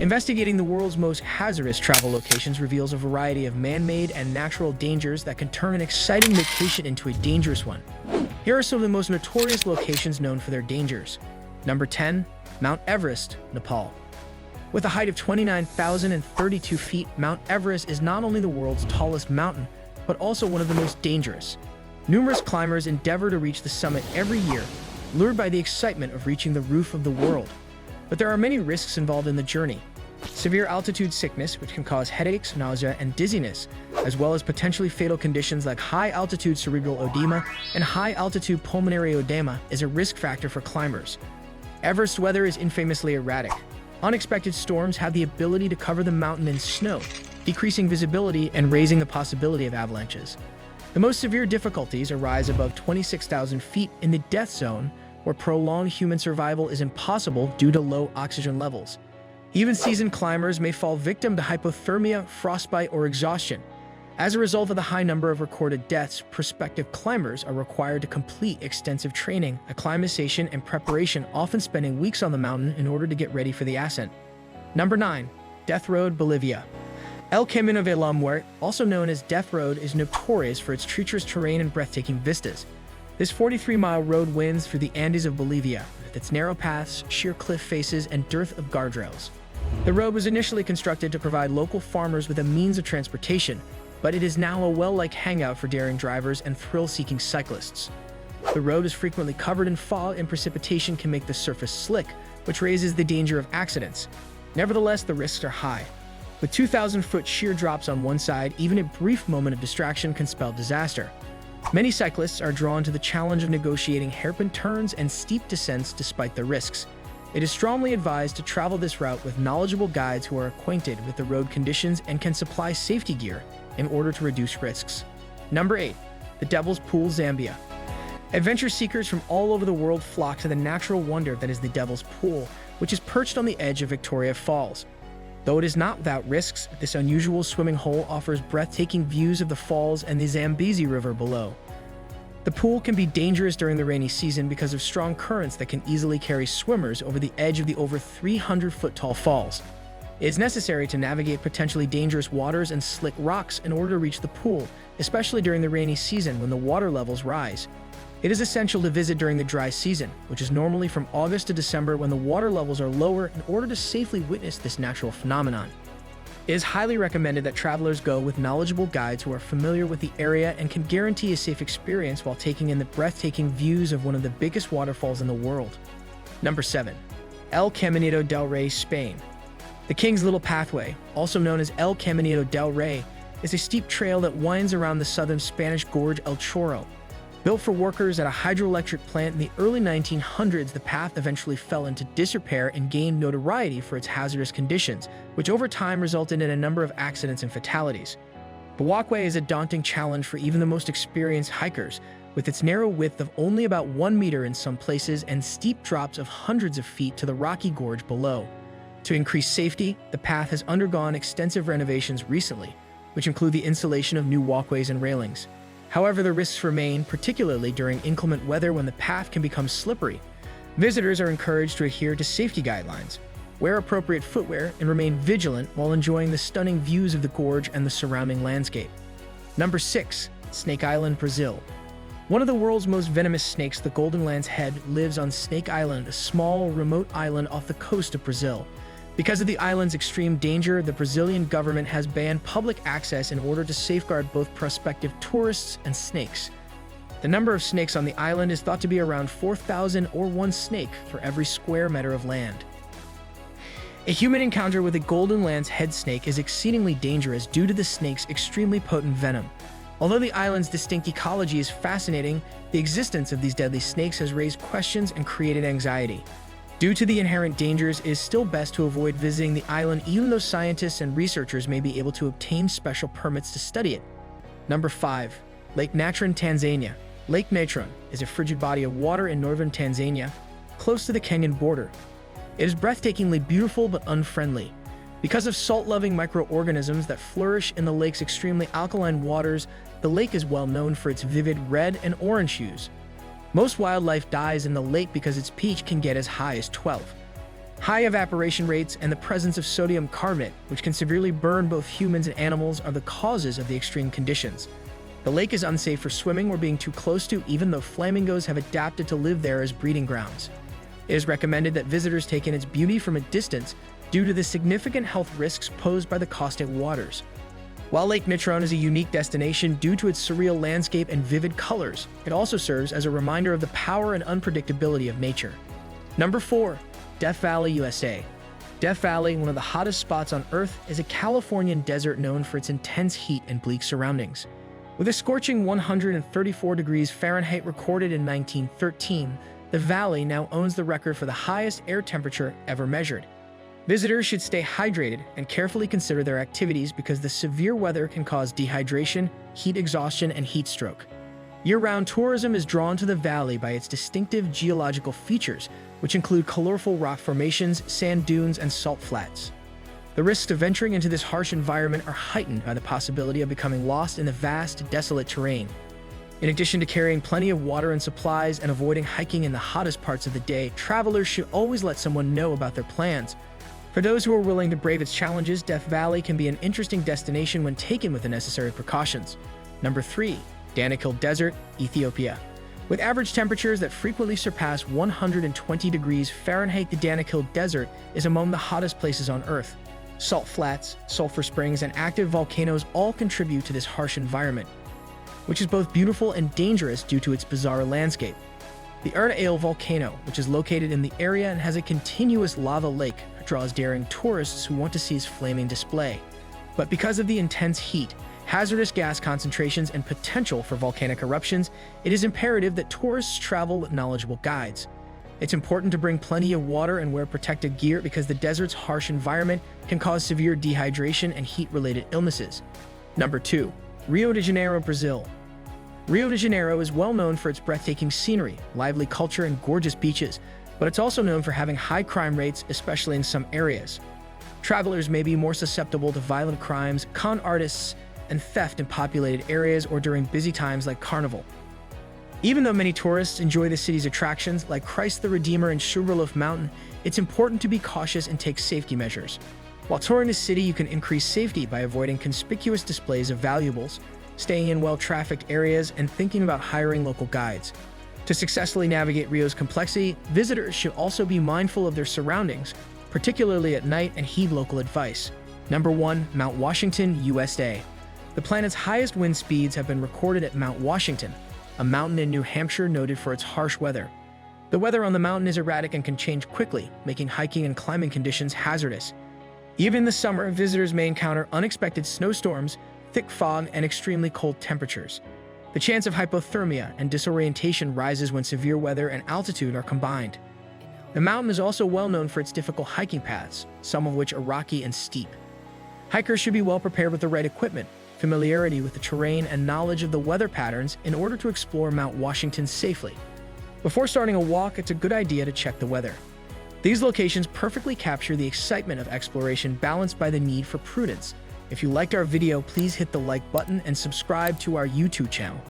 Investigating the world's most hazardous travel locations reveals a variety of man-made and natural dangers that can turn an exciting vacation into a dangerous one. Here are some of the most notorious locations known for their dangers. Number 10. Mount Everest, Nepal. With a height of 29,032 feet, Mount Everest is not only the world's tallest mountain, but also one of the most dangerous. Numerous climbers endeavor to reach the summit every year, lured by the excitement of reaching the roof of the world. But there are many risks involved in the journey. Severe altitude sickness, which can cause headaches, nausea, and dizziness, as well as potentially fatal conditions like high-altitude cerebral edema and high-altitude pulmonary edema, is a risk factor for climbers. Everest weather is infamously erratic. Unexpected storms have the ability to cover the mountain in snow, decreasing visibility and raising the possibility of avalanches. The most severe difficulties arise above 26,000 feet in the death zone, where prolonged human survival is impossible due to low oxygen levels. Even seasoned climbers may fall victim to hypothermia, frostbite, or exhaustion. As a result of the high number of recorded deaths, prospective climbers are required to complete extensive training, acclimatization, and preparation, often spending weeks on the mountain in order to get ready for the ascent. Number 9. Death Road, Bolivia. El Camino de la Muerte, also known as Death Road, is notorious for its treacherous terrain and breathtaking vistas. This 43-mile road winds through the Andes of Bolivia, with its narrow paths, sheer cliff faces, and dearth of guardrails. The road was initially constructed to provide local farmers with a means of transportation, but it is now a well-liked hangout for daring drivers and thrill-seeking cyclists. The road is frequently covered in fog, and precipitation can make the surface slick, which raises the danger of accidents. Nevertheless, the risks are high. With 2,000-foot sheer drops on one side, even a brief moment of distraction can spell disaster. Many cyclists are drawn to the challenge of negotiating hairpin turns and steep descents despite the risks. It is strongly advised to travel this route with knowledgeable guides who are acquainted with the road conditions and can supply safety gear in order to reduce risks. Number 8. The Devil's Pool, Zambia. Adventure seekers from all over the world flock to the natural wonder that is the Devil's Pool, which is perched on the edge of Victoria Falls. Though it is not without risks, this unusual swimming hole offers breathtaking views of the falls and the Zambezi River below. The pool can be dangerous during the rainy season because of strong currents that can easily carry swimmers over the edge of the over 300-foot-tall falls. It is necessary to navigate potentially dangerous waters and slick rocks in order to reach the pool, especially during the rainy season when the water levels rise. It is essential to visit during the dry season, which is normally from August to December, when the water levels are lower, in order to safely witness this natural phenomenon. It is highly recommended that travelers go with knowledgeable guides who are familiar with the area and can guarantee a safe experience while taking in the breathtaking views of one of the biggest waterfalls in the world. Number 7. El Caminito del Rey, Spain. The King's Little Pathway, also known as El Caminito del Rey, is a steep trail that winds around the southern Spanish gorge El Chorro. Built for workers at a hydroelectric plant in the early 1900s, the path eventually fell into disrepair and gained notoriety for its hazardous conditions, which over time resulted in a number of accidents and fatalities. The walkway is a daunting challenge for even the most experienced hikers, with its narrow width of only about 1 meter in some places and steep drops of hundreds of feet to the rocky gorge below. To increase safety, the path has undergone extensive renovations recently, which include the installation of new walkways and railings. However, the risks remain, particularly during inclement weather when the path can become slippery. Visitors are encouraged to adhere to safety guidelines, wear appropriate footwear, and remain vigilant while enjoying the stunning views of the gorge and the surrounding landscape. Number 6. Snake Island, Brazil. One of the world's most venomous snakes, the golden lance head, lives on Snake Island, a small, remote island off the coast of Brazil. Because of the island's extreme danger, the Brazilian government has banned public access in order to safeguard both prospective tourists and snakes. The number of snakes on the island is thought to be around 4,000, or one snake for every square meter of land. A human encounter with a golden lance head snake is exceedingly dangerous due to the snake's extremely potent venom. Although the island's distinct ecology is fascinating, the existence of these deadly snakes has raised questions and created anxiety. Due to the inherent dangers, it is still best to avoid visiting the island, even though scientists and researchers may be able to obtain special permits to study it. Number 5. Lake Natron, Tanzania. Lake Natron is a frigid body of water in northern Tanzania, close to the Kenyan border. It is breathtakingly beautiful but unfriendly. Because of salt-loving microorganisms that flourish in the lake's extremely alkaline waters, the lake is well known for its vivid red and orange hues. Most wildlife dies in the lake because its pH can get as high as 12. High evaporation rates and the presence of sodium carbonate, which can severely burn both humans and animals, are the causes of the extreme conditions. The lake is unsafe for swimming or being too close to, even though flamingos have adapted to live there as breeding grounds. It is recommended that visitors take in its beauty from a distance due to the significant health risks posed by the caustic waters. While Lake Natron is a unique destination due to its surreal landscape and vivid colors, it also serves as a reminder of the power and unpredictability of nature. Number 4. Death Valley, USA. Death Valley, one of the hottest spots on Earth, is a Californian desert known for its intense heat and bleak surroundings. With a scorching 134 degrees Fahrenheit recorded in 1913, the valley now owns the record for the highest air temperature ever measured. Visitors should stay hydrated and carefully consider their activities because the severe weather can cause dehydration, heat exhaustion, and heat stroke. Year-round tourism is drawn to the valley by its distinctive geological features, which include colorful rock formations, sand dunes, and salt flats. The risks of venturing into this harsh environment are heightened by the possibility of becoming lost in the vast, desolate terrain. In addition to carrying plenty of water and supplies and avoiding hiking in the hottest parts of the day, travelers should always let someone know about their plans. For those who are willing to brave its challenges, Death Valley can be an interesting destination when taken with the necessary precautions. Number 3. Danakil Desert, Ethiopia. With average temperatures that frequently surpass 120 degrees Fahrenheit, the Danakil Desert is among the hottest places on Earth. Salt flats, sulfur springs, and active volcanoes all contribute to this harsh environment, which is both beautiful and dangerous due to its bizarre landscape. The Danakil volcano, which is located in the area and has a continuous lava lake, draws daring tourists who want to see its flaming display. But because of the intense heat, hazardous gas concentrations, and potential for volcanic eruptions, it is imperative that tourists travel with knowledgeable guides. It's important to bring plenty of water and wear protective gear because the desert's harsh environment can cause severe dehydration and heat-related illnesses. Number 2. Rio de Janeiro, Brazil. Rio de Janeiro is well known for its breathtaking scenery, lively culture, and gorgeous beaches, but it's also known for having high crime rates, especially in some areas. Travelers may be more susceptible to violent crimes, con artists, and theft in populated areas or during busy times like Carnival. Even though many tourists enjoy the city's attractions like Christ the Redeemer and Sugarloaf Mountain, it's important to be cautious and take safety measures. While touring the city, you can increase safety by avoiding conspicuous displays of valuables, staying in well-trafficked areas, and thinking about hiring local guides. To successfully navigate Rio's complexity, visitors should also be mindful of their surroundings, particularly at night, and heed local advice. Number 1. Mount Washington, USA. The planet's highest wind speeds have been recorded at Mount Washington, a mountain in New Hampshire noted for its harsh weather. The weather on the mountain is erratic and can change quickly, making hiking and climbing conditions hazardous. Even in the summer, visitors may encounter unexpected snowstorms, thick fog, and extremely cold temperatures. The chance of hypothermia and disorientation rises when severe weather and altitude are combined. The mountain is also well known for its difficult hiking paths, some of which are rocky and steep. Hikers should be well prepared with the right equipment, familiarity with the terrain, and knowledge of the weather patterns in order to explore Mount Washington safely. Before starting a walk, it's a good idea to check the weather. These locations perfectly capture the excitement of exploration balanced by the need for prudence. If you liked our video, please hit the like button and subscribe to our YouTube channel.